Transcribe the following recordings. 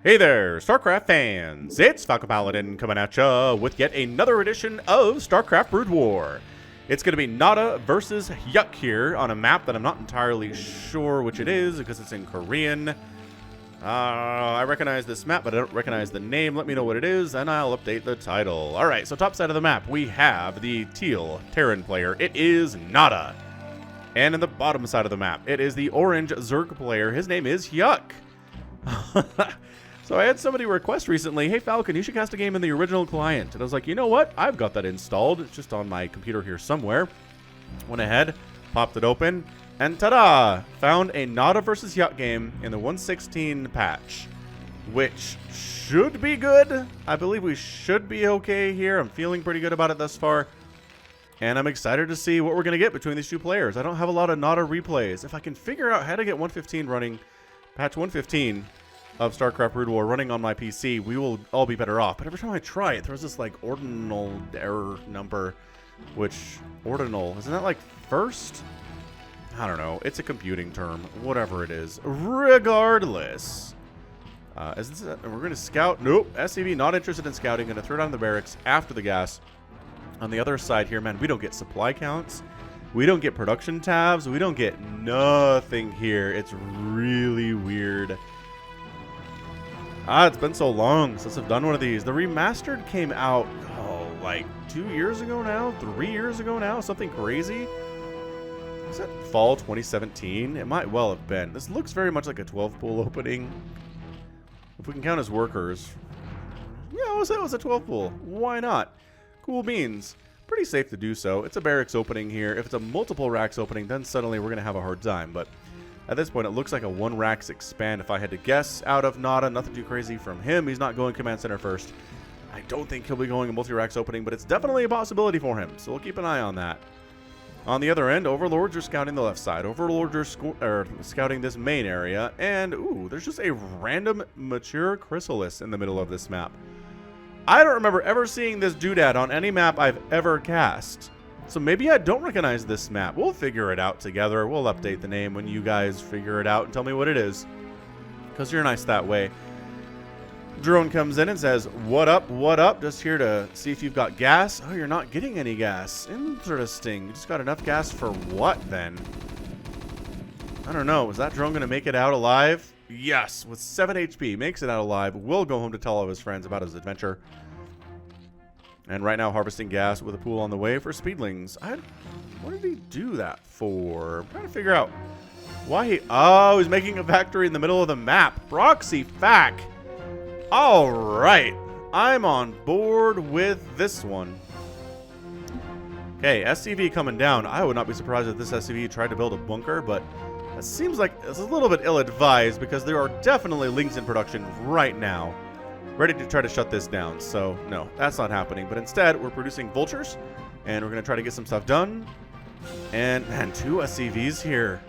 Hey there, StarCraft fans! It's Falcon Paladin coming at ya with yet another edition of StarCraft Brood War. It's going to be NaDa versus Hyuk here on a map that I'm not entirely sure which it is because it's in Korean. I recognize this map, but I don't recognize the name. Let me know what it is, and I'll update the title. Alright, so top side of the map, we have the teal Terran player. It is NaDa. And in the bottom side of the map, it is the orange Zerg player. His name is Hyuk. So I had somebody request recently, hey Falcon, you should cast a game in the original client. And I was like, you know what? I've got that installed. It's just on my computer here somewhere. Went ahead, popped it open, and ta-da! Found a NaDa versus Hyuk game in the 1.16 patch, which should be good. I believe we should be okay here. I'm feeling pretty good about it thus far. And I'm excited to see what we're going to get between these two players. I don't have a lot of NaDa replays. If I can figure out how to get 1.15 running, patch 1.15, of StarCraft Brood War running on my PC, we will all be better off. But every time I try it, there's this like ordinal error number, which ordinal, isn't that like first? I don't know. It's a computing term, whatever it is. Regardless, we're going to scout. Nope, SCV not interested in scouting. Going to throw down the barracks after the gas. On the other side here, man, we don't get supply counts. We don't get production tabs. We don't get nothing here. It's really weird. It's been so long since I've done one of these. The remastered came out, like 2 years ago now? 3 years ago now? Something crazy? Was that fall 2017? It might well have been. This looks very much like a 12-pool opening. If we can count as workers. Yeah, it was a 12-pool. Why not? Cool beans. Pretty safe to do so. It's a barracks opening here. If it's a multiple racks opening, then suddenly we're going to have a hard time. But at this point, it looks like a one racks expand. If I had to guess out of NaDa, nothing too crazy from him. He's not going command center first. I don't think he'll be going a multi-racks opening, but it's definitely a possibility for him. So we'll keep an eye on that. On the other end, Overlords are scouting the left side. Overlords are scouting this main area. And, ooh, there's just a random mature chrysalis in the middle of this map. I don't remember ever seeing this doodad on any map I've ever cast. So maybe I don't recognize this map. We'll figure it out together. We'll update the name when you guys figure it out and tell me what it is. Because you're nice that way. Drone comes in and says, what up, what up? Just here to see if you've got gas. Oh, you're not getting any gas. Interesting. You just got enough gas for what then? I don't know. Is that drone going to make it out alive? Yes, with 7 HP. Makes it out alive. Will go home to tell all of his friends about his adventure. And right now, harvesting gas with a pool on the way for speedlings. What did he do that for? I'm trying to figure out why he... Oh, he's making a factory in the middle of the map. Proxy fac. All right. I'm on board with this one. Okay, SCV coming down. I would not be surprised if this SCV tried to build a bunker, but it seems like it's a little bit ill-advised because there are definitely lings in production right now, ready to try to shut this down. So, no, that's not happening. But instead, we're producing Vultures, and we're going to try to get some stuff done. And, man, 2 SCVs here.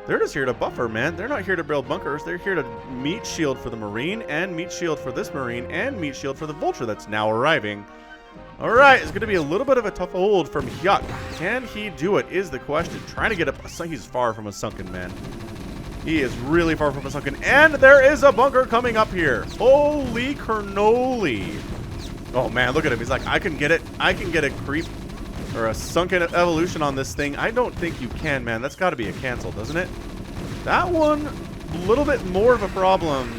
They're just here to buffer, man. They're not here to build bunkers. They're here to meat shield for the Marine, and meat shield for this Marine, and meat shield for the Vulture that's now arriving. All right, it's going to be a little bit of a tough hold from Hyuk. Can he do it is the question. Trying to get up. He's far from a sunken, man. He is really far from a sunken. And there is a bunker coming up here. Holy cannoli. Oh, man, look at him. He's like, I can get it. I can get a creep or a sunken evolution on this thing. I don't think you can, man. That's got to be a cancel, doesn't it? That one, a little bit more of a problem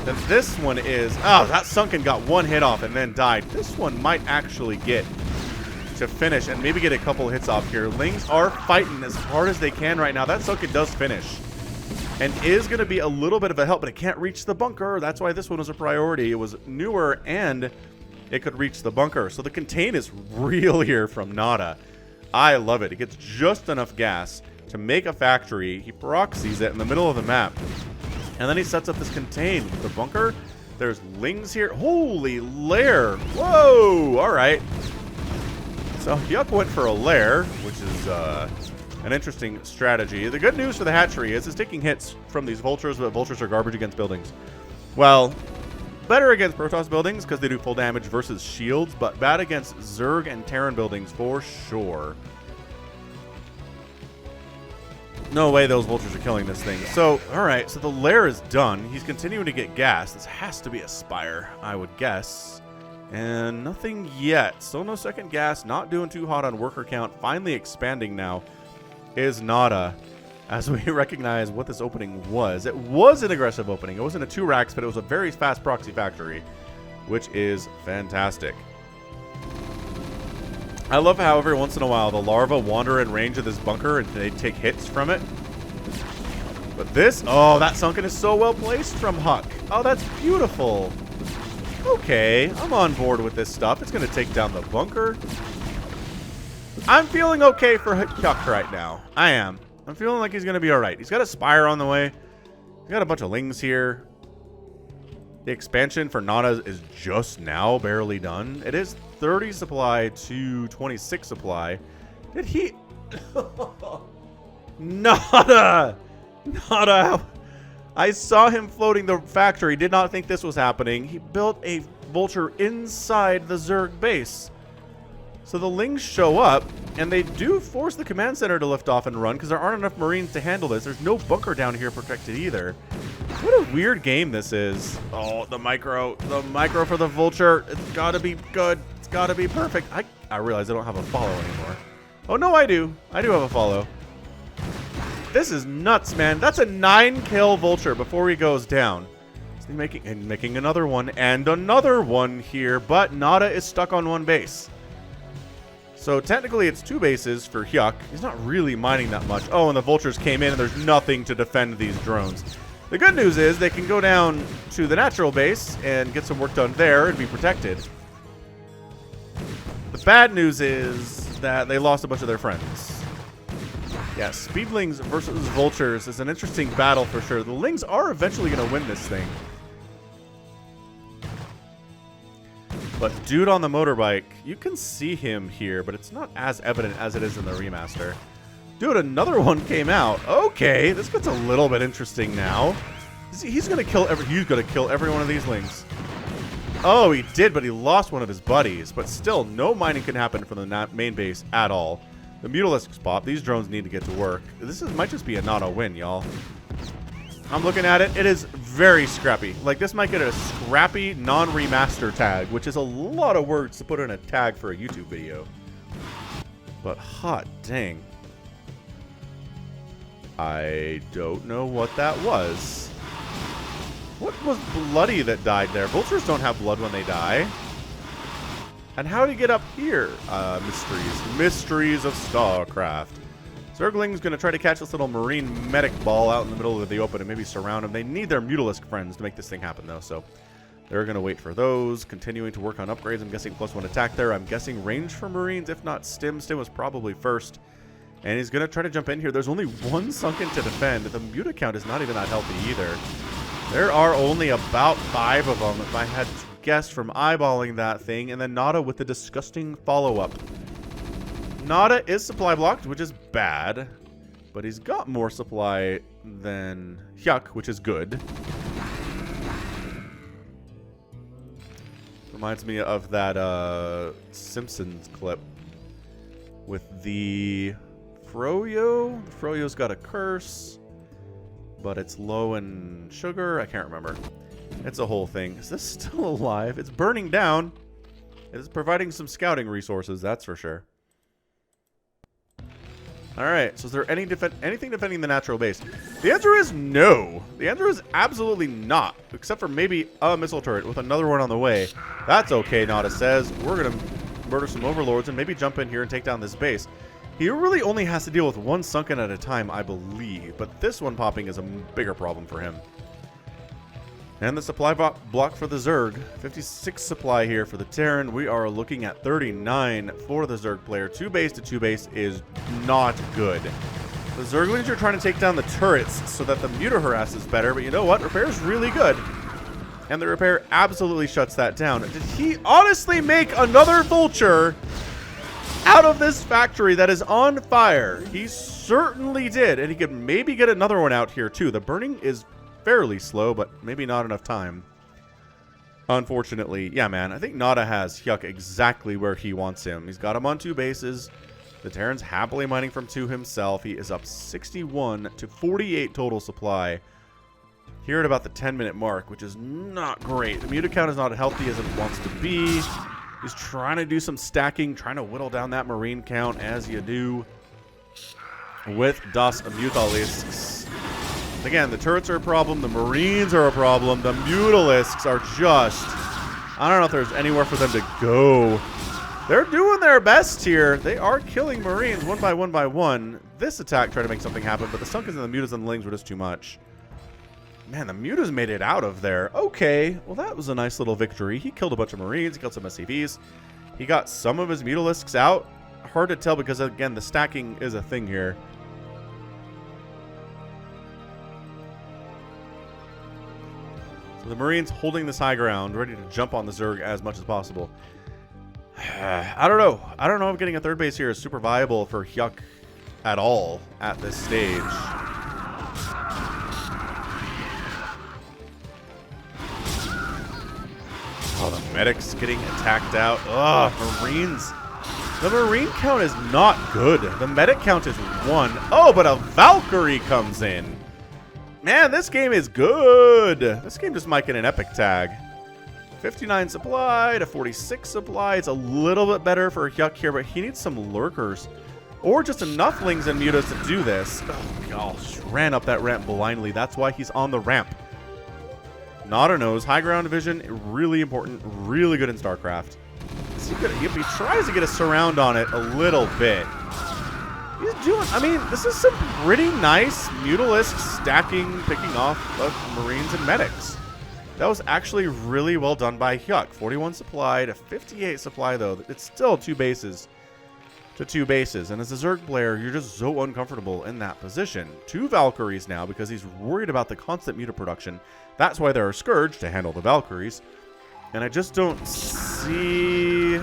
than this one is. Oh, that sunken got one hit off and then died. This one might actually get to finish and maybe get a couple hits off here. Lings are fighting as hard as they can right now. That sunken does finish and is going to be a little bit of a help, but it can't reach the bunker. That's why this one was a priority. It was newer and it could reach the bunker. So the contain is real here from NaDa. I love it. It gets just enough gas to make a factory. He proxies it in the middle of the map. And then he sets up this contain with the bunker. There's lings here. Holy lair. Whoa. All right. So Hyuk went for a lair, which is an interesting strategy. The good news for the hatchery is it's taking hits from these vultures, but vultures are garbage against buildings. Well, better against Protoss buildings because they do full damage versus shields, but bad against Zerg and Terran buildings for sure. No way those vultures are killing this thing. So, alright, so the lair is done. He's continuing to get gas. This has to be a spire, I would guess. And nothing yet. Still no second gas. Not doing too hot on worker count. Finally expanding now is NaDa. As we recognize what this opening was. It was an aggressive opening. It wasn't a 2 racks, but it was a very fast proxy factory, which is fantastic. I love how every once in a while the larvae wander in range of this bunker and they take hits from it. But this, oh, that sunken is so well placed from Hyuk. Oh, that's beautiful. Okay, I'm on board with this stuff. It's going to take down the bunker. I'm feeling okay for Hyuk right now. I am. I'm feeling like he's going to be alright. He's got a spire on the way. He's got a bunch of lings here. The expansion for NaDa is just now barely done. It is 30 supply to 26 supply. Did he... NaDa! NaDa! I saw him floating the factory. Did not think this was happening. He built a vulture inside the Zerg base. So the lings show up, and they do force the command center to lift off and run because there aren't enough Marines to handle this. There's no bunker down here protected either. What a weird game this is. Oh, the micro for the vulture. It's got to be good. It's got to be perfect. I realize I don't have a follow anymore. Oh, no, I do. I do have a follow. This is nuts, man. That's a 9-kill vulture before he goes down. He's making another one and another one here, but NaDa is stuck on one base. So technically it's 2 bases for Hyuk. He's not really mining that much. Oh, and the vultures came in and there's nothing to defend these drones. The good news is they can go down to the natural base and get some work done there and be protected. The bad news is that they lost a bunch of their friends. Yeah, Speedlings versus Vultures is an interesting battle for sure. The Lings are eventually going to win this thing. But dude on the motorbike, you can see him here, but it's not as evident as it is in the remaster. Dude, another one came out. Okay, this gets a little bit interesting now. He's gonna kill every one of these lings. Oh, he did, but he lost one of his buddies. But still, no mining can happen from the main base at all. The Mutalisks pop. These drones need to get to work. This might just be a NaDa win, y'all. I'm looking at it. It is very scrappy. Like, this might get a scrappy non-remaster tag, which is a lot of words to put in a tag for a YouTube video. But hot dang. I don't know what that was. What was bloody that died there? Vultures don't have blood when they die. And how do you get up here? Mysteries. Mysteries of StarCraft. Zergling's going to try to catch this little marine medic ball out in the middle of the open and maybe surround him. They need their Mutalisk friends to make this thing happen, though, so they're going to wait for those. Continuing to work on upgrades. I'm guessing +1 attack there. I'm guessing range for Marines, if not Stim. Stim was probably first. And he's going to try to jump in here. There's only 1 sunken to defend. The Muta count is not even that healthy either. There are only about 5 of them, if I had guessed from eyeballing that thing. And then NaDa with the disgusting follow-up. NaDa is supply blocked, which is bad, but he's got more supply than Hyuk, which is good. Reminds me of that Simpsons clip with the Froyo. The Froyo's got a curse, but it's low in sugar. I can't remember. It's a whole thing. Is this still alive? It's burning down. It is providing some scouting resources, that's for sure. Alright, so is there anything defending the natural base? The answer is no. The answer is absolutely not. Except for maybe a missile turret with another one on the way. That's okay, NaDa says. We're going to murder some overlords and maybe jump in here and take down this base. He really only has to deal with 1 sunken at a time, I believe. But this one popping is a bigger problem for him. And the supply block for the Zerg. 56 supply here for the Terran. We are looking at 39 for the Zerg player. 2 base to 2 base is not good. The Zerglings are trying to take down the turrets so that the Muta harass is better. But you know what? Repair is really good. And the repair absolutely shuts that down. Did he honestly make another Vulture out of this factory that is on fire? He certainly did. And he could maybe get another one out here too. The burning is fairly slow, but maybe not enough time. Unfortunately, yeah, man. I think NaDa has Hyuk exactly where he wants him. He's got him on 2 bases. The Terran's happily mining from 2 himself. He is up 61 to 48 total supply here at about the 10-minute mark, which is not great. The muta count is not as healthy as it wants to be. He's trying to do some stacking, trying to whittle down that marine count as you do with Das Mutalisks. Again, the turrets are a problem. The marines are a problem. The Mutalisks are just... I don't know if there's anywhere for them to go. They're doing their best here. They are killing marines one by one. This attack tried to make something happen, but the Sunkens and the Mutas and the Lings were just too much. Man, the Mutas made it out of there. Okay, well that was a nice little victory. He killed a bunch of marines. He killed some SCVs. He got some of his Mutalisks out. Hard to tell because, again, the stacking is a thing here. So the Marines holding this high ground, ready to jump on the Zerg as much as possible. I don't know. I don't know if getting a third base here is super viable for Hyuk at all at this stage. Oh, the medic's getting attacked out. Ugh, Marines. The Marine count is not good. The medic count is 1. Oh, but a Valkyrie comes in. Man, this game is good. This game just might get an epic tag. 59 supply to 46 supply. It's a little bit better for Hyuk here, but he needs some lurkers. Or just enough Lings and Mutas to do this. Oh, gosh. Ran up that ramp blindly. That's why he's on the ramp. NaDa knows. High ground vision, really important. Really good in StarCraft. He tries to get a surround on it a little bit. He's doing, I mean, this is some pretty nice Mutalisk stacking, picking off of Marines and Medics. That was actually really well done by Hyuk. 41 supply to 58 supply, though. It's still 2 bases to 2 bases. And as a Zerg player, you're just so uncomfortable in that position. 2 Valkyries now because he's worried about the constant Muta production. That's why there are Scourge to handle the Valkyries. And I just don't see...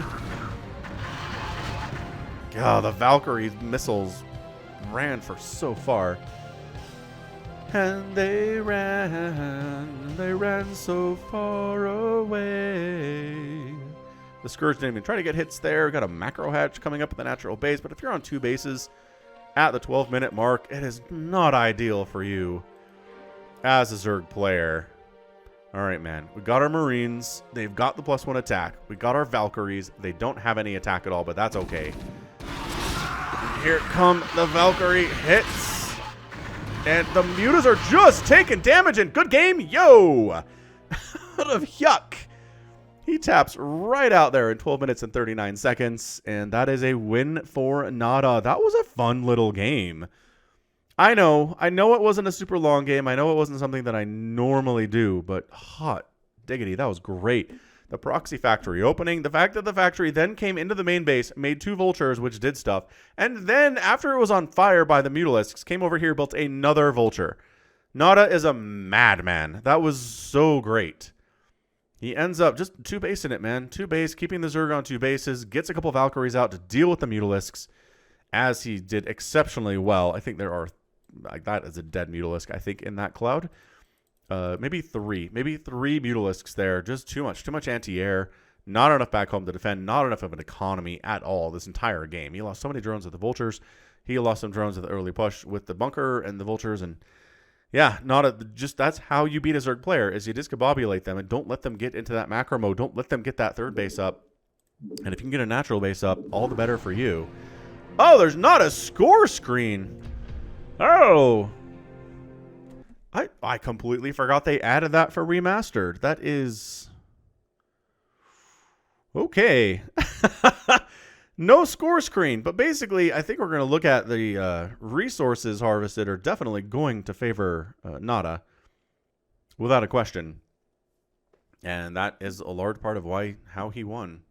God, the Valkyrie missiles ran for so far. And they ran so far away. The Scourge didn't even try to get hits there. Got a macro hatch coming up at the natural base. But if you're on 2 bases at the 12-minute mark, it is not ideal for you as a Zerg player. All right, man. We got our Marines. They've got the +1 attack. We got our Valkyries. They don't have any attack at all, but that's okay. Here come the Valkyrie hits. And the Mutas are just taking damage. And good game. Yo! Out of Hyuk. He taps right out there in 12 minutes and 39 seconds. And that is a win for NaDa. That was a fun little game. I know it wasn't a super long game. I know it wasn't something that I normally do, but hot diggity, that was great. The proxy factory opening, the fact that the factory then came into the main base, made 2 Vultures, which did stuff, and then after it was on fire by the Mutalisks, came over here, built another Vulture. NaDa is a madman. That was so great. He ends up just 2 base in it, man. 2 base, keeping the Zerg on 2 bases, gets a couple Valkyries out to deal with the Mutalisks, as he did exceptionally well. I think there are... like that is a dead Mutalisk, I think, in that cloud. Maybe 3 Mutalisks there. Just too much anti-air. Not enough back home to defend. Not enough of an economy at all this entire game. He lost so many drones with the Vultures. He lost some drones with the early push with the bunker and the Vultures. And yeah, that's how you beat a Zerg player, is you discombobulate them and don't let them get into that macro mode. Don't let them get that 3rd base up. And if you can get a natural base up, all the better for you. Oh, there's not a score screen. Oh, I completely forgot they added that for remastered. That is okay. No score screen, but basically I think we're going to look at the resources harvested are definitely going to favor NaDa without a question. And that is a large part of how he won.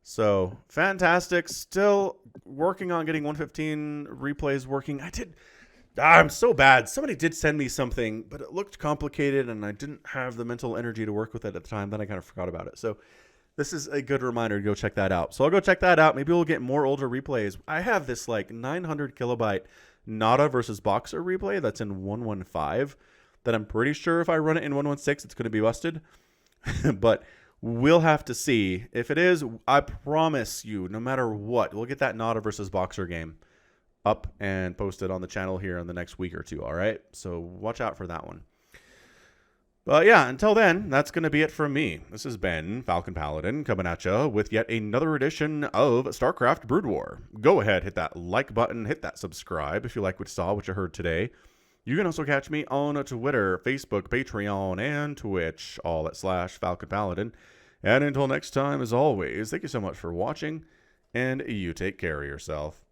So fantastic. Still working on getting 115 replays working. I'm so bad. Somebody did send me something, but it looked complicated and I didn't have the mental energy to work with it at the time. Then I kind of forgot about it. So this is a good reminder to go check that out. So I'll go check that out. Maybe we'll get more older replays. I have this like 900 kilobyte NaDa versus Boxer replay that's in 115 that I'm pretty sure if I run it in 116, it's going to be busted. But We'll have to see. If it is, I promise you, no matter what, we'll get that NaDa versus Boxer game up and posted on the channel here in the next week or two, all right? So watch out for that one. But yeah, until then, that's going to be it from me. This has been Falcon Paladin coming at you with yet another edition of StarCraft Brood War. Go ahead, hit that like button, hit that subscribe if you like what you saw, what you heard today. You can also catch me on Twitter, Facebook, Patreon, and Twitch, all at /Falcon Paladin. And until next time, as always, thank you so much for watching, and you take care of yourself.